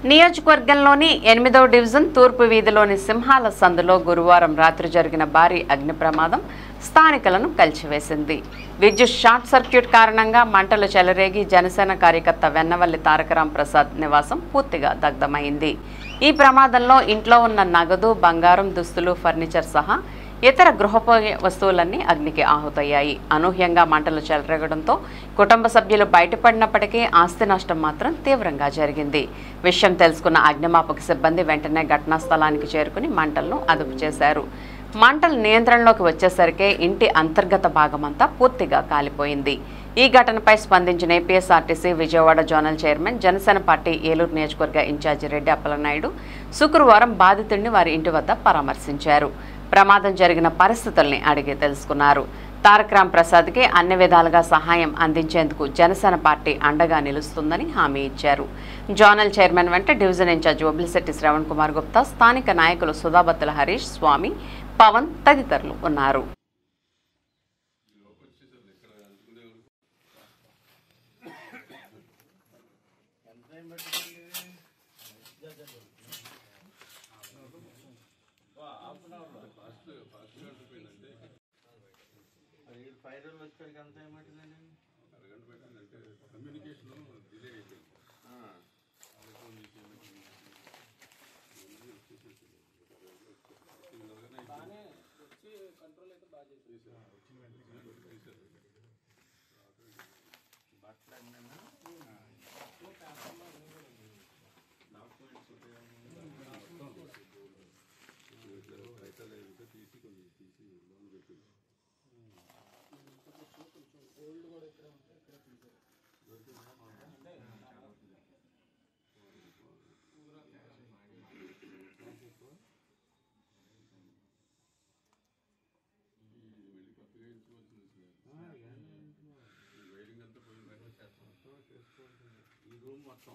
నియోజకవర్గంలోని 8వ డివిజన్ తూర్పు వీధిలోని సింహాల సందులో గురువారం రాత్రి జరిగిన భారీ అగ్ని ప్రమాదం స్థానికులను కలిచివేసింది. విద్యుత్ షార్ట్ సర్క్యూట్ కారణంగా మంటలు చెలరేగి జనసేన కార్యకర్త వెన్నవల్లి తారకరాం ప్రసాద్ నివాసం పూర్తిగా దగ్ధమైంది. ఈ ప్రమాదంలో ఇంట్లో ఉన్న నగదు, బంగారం, దుస్తులు, ఫర్నిచర్ సహా ఇతర గృహోపయోగ వస్తువులన్నీ అగ్నికి ఆహుతయ్యాయి. అనూహ్యంగా మంటలు చెలరేగడంతో కుటుంబ సభ్యులు బయటపడినప్పటికీ ఆస్తి నష్టం మాత్రం తీవ్రంగా జరిగింది. విషయం తెలుసుకున్న అగ్నిమాపక సిబ్బంది వెంటనే ఘటనా స్థలానికి చేరుకుని మంటలను అదుపు చేశారు. మంటలు నియంత్రణలోకి వచ్చేసరికి ఇంటి అంతర్గత భాగమంతా పూర్తిగా కాలిపోయింది. ఈ ఘటనపై స్పందించిన APSRTC Vijayawada zonal chairman, Janasena party Eluru నియోజకవర్గ ఇన్ఛార్జి రెడ్డి అప్పలనాయుడు శుక్రవారం బాధితుడిని వారి ఇంటి వద్ద పరామర్శించారు. ప్రమాదం జరిగిన పరిస్థితుల్ని అడిగి తెలుసుకున్నారు. తారకరాం ప్రసాద్కి అన్ని విధాలుగా సహాయం అందించేందుకు జనసేన పార్టీ అండగా నిలుస్తుందని హామీ ఇచ్చారు. జోనల్ చైర్మన్ వెంట డివిజన్ ఇన్ఛార్జ్ ఒబిలిశెట్టి శ్రవణ్ కుమార్ గుప్తా, స్థానిక నాయకులు సుధాబత్తుల హరీష్, స్వామి, పవన్ తదితరులు ఉన్నారు. ఈ రూమ్ మొత్తం